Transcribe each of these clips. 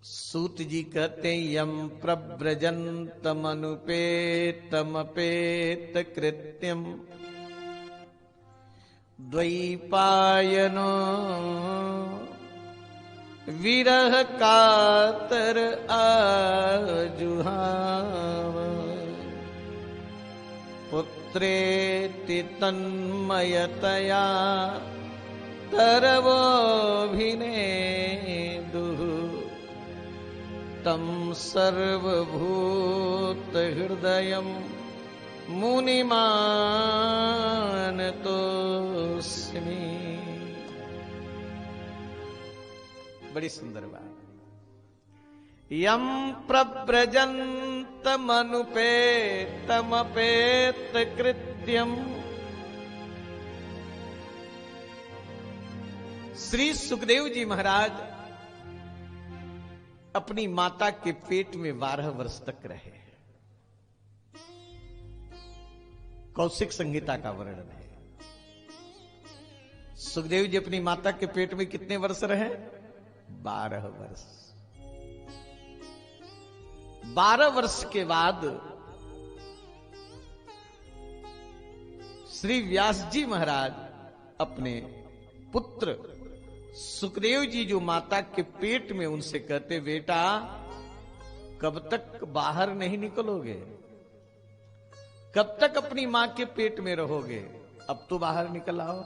सूत जी कहते यम प्रव्रजन्तमनुपेतमपेत कृत्यम द्वैपायनो विरह कातर आजुहाव पुत्रेति तन्मयतया तरवोभिनेदुः तं सर्वभूत हृदयं मुनिमानतोस्मि। बड़ी सुंदर बात। यम प्रव्रजन्तमनुपेतमपेत कृत्यम। श्री सुखदेव जी महाराज अपनी माता के पेट में 12 वर्ष तक रहे। कौशिक संहिता का वर्णन है। सुखदेव जी अपनी माता के पेट में कितने वर्ष रहे? 12 वर्ष। 12 वर्ष के बाद श्री व्यास जी महाराज अपने पुत्र सुखदेव जी जो माता के पेट में, उनसे कहते बेटा कब तक बाहर नहीं निकलोगे, कब तक अपनी मां के पेट में रहोगे, अब तो बाहर निकल आओ।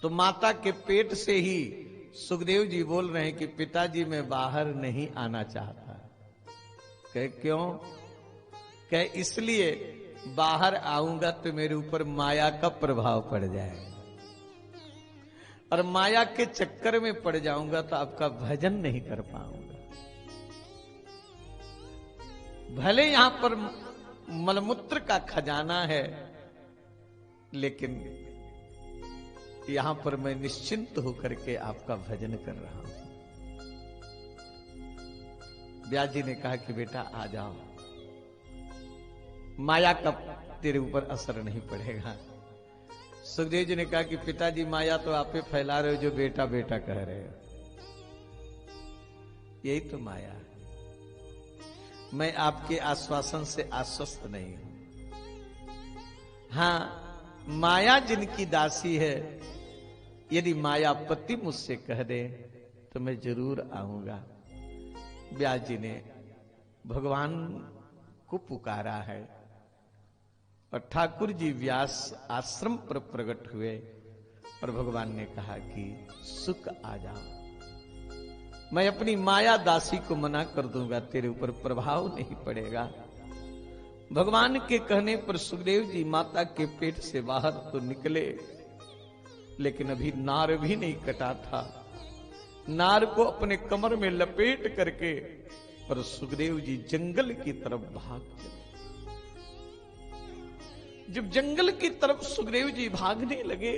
तो माता के पेट से ही सुखदेव जी बोल रहे हैं कि पिताजी मैं बाहर नहीं आना चाहता। कहे क्यों? कहे इसलिए बाहर आऊंगा तो मेरे ऊपर माया का प्रभाव पड़ जाएगा, और माया के चक्कर में पड़ जाऊंगा तो आपका भजन नहीं कर पाऊंगा। भले यहां पर मलमूत्र का खजाना है, लेकिन यहां पर मैं निश्चिंत होकर के आपका भजन कर रहा हूं। व्यास जी ने कहा कि बेटा आ जाओ, माया का तेरे ऊपर असर नहीं पड़ेगा। सुखदेव जी ने कहा कि पिताजी माया तो आप पे फैला रहे हो, जो बेटा बेटा कह रहे हो, यही तो माया है। मैं आपके आश्वासन से आश्वस्त नहीं हूं। हां, माया जिनकी दासी है, यदि मायापति मुझसे कह दे तो मैं जरूर आऊंगा। व्यास जी ने भगवान को पुकारा है, और ठाकुर जी व्यास आश्रम पर प्रकट हुए, और भगवान ने कहा कि सुख आ जाओ, मैं अपनी माया दासी को मना कर दूंगा, तेरे ऊपर प्रभाव नहीं पड़ेगा। भगवान के कहने पर सुखदेव जी माता के पेट से बाहर तो निकले, लेकिन अभी नार भी नहीं कटा था। नार को अपने कमर में लपेट करके पर सुखदेव जी जंगल की तरफ भाग चले। जब जंगल की तरफ सुखदेव जी भागने लगे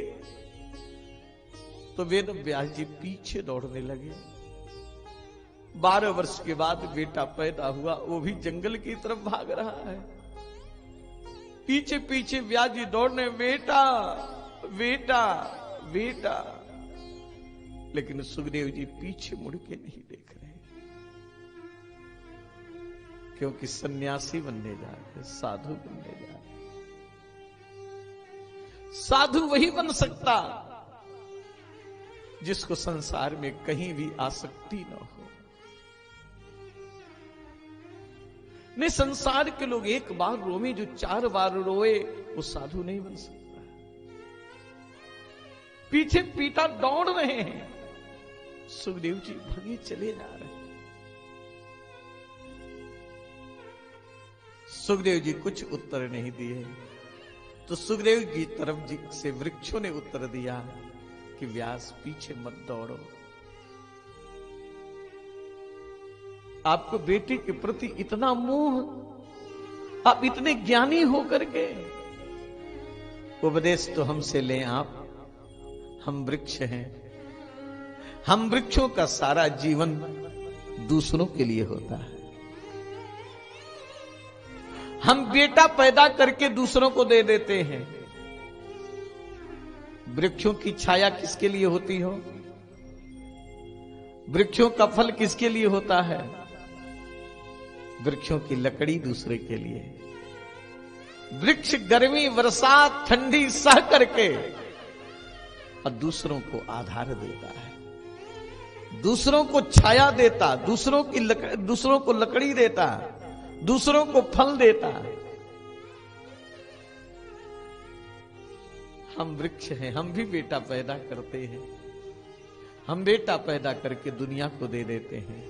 तो वेद व्यास जी पीछे दौड़ने लगे। 12 वर्ष के बाद बेटा पैदा हुआ, वो भी जंगल की तरफ भाग रहा है। पीछे पीछे व्यास जी दौड़ने, बेटा बेटा बेटा, लेकिन सुखदेव जी पीछे मुड़ के नहीं देख रहे, क्योंकि सन्यासी बनने जा रहे, साधु बनने जा रहे। साधु वही बन सकता जिसको संसार में कहीं भी आसक्ति न हो। नहीं, संसार के लोग एक बार रोवे, जो 4 बार रोए वो साधु नहीं बन सकता। पीछे पिता दौड़ रहे हैं, सुखदेव जी भागे चले जा रहे हैं। सुखदेव जी कुछ उत्तर नहीं दिए, तो सुखदेव की तरफ से वृक्षों ने उत्तर दिया कि व्यास पीछे मत दौड़ो। आपको बेटे के प्रति इतना मोह, आप इतने ज्ञानी होकर के, उपदेश तो हमसे लें आप, हम वृक्ष हैं। हम वृक्षों का सारा जीवन दूसरों के लिए होता है। हम बेटा पैदा करके दूसरों को दे देते हैं। वृक्षों की छाया किसके लिए होती हो? वृक्षों का फल किसके लिए होता है? वृक्षों की लकड़ी दूसरे के लिए। वृक्ष गर्मी बरसात ठंडी सह करके और दूसरों को आधार देता है, दूसरों को छाया देता, दूसरों को लकड़ी देता, दूसरों को फल देता। हम वृक्ष हैं, हम भी बेटा पैदा करते हैं, हम बेटा पैदा करके दुनिया को दे देते हैं।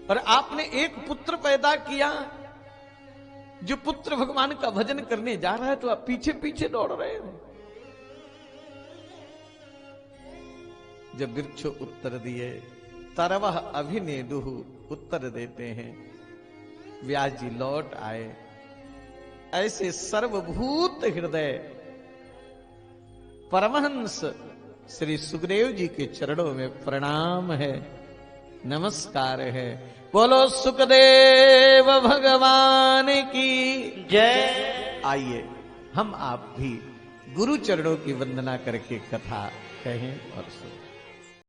और आपने एक पुत्र पैदा किया, जो पुत्र भगवान का भजन करने जा रहा है, तो आप पीछे पीछे दौड़ रहे हो। जब वृक्ष उत्तर दिए, तरवह अभिनेदुः उत्तर देते हैं। व्यास जी लौट आए। ऐसे सर्वभूत हृदय परमहंस श्री सुखदेव जी के चरणों में प्रणाम है, नमस्कार है। बोलो सुखदेव भगवान की जय। आइए हम आप भी गुरु चरणों की वंदना करके कथा कहें और सुनें।